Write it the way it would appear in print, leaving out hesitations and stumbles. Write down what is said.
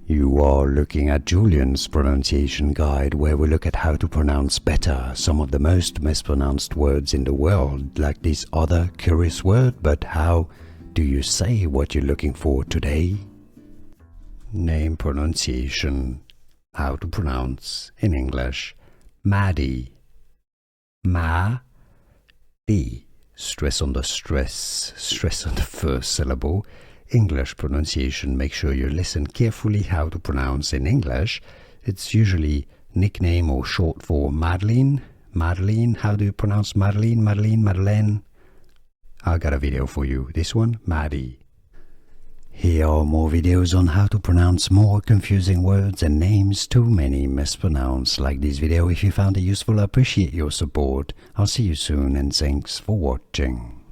You are looking at Julian's pronunciation guide, where we look at how to pronounce better some of the most mispronounced words in the world, like this other curious word. But how do you say what you're looking for today? Name pronunciation. How to pronounce in English Maddie. Ma-D. Stress on the stress on the first syllable. English pronunciation, make sure you listen carefully how to pronounce in English. It's usually nickname or short for Madeline. Madeline, how do you pronounce Madeline? Madeline, Madeleine? I got a video for you. This one, Maddie. Here are more videos on how to pronounce more confusing words and names too many mispronounced. Like this video if you found it useful. I appreciate your support. I'll see you soon and thanks for watching.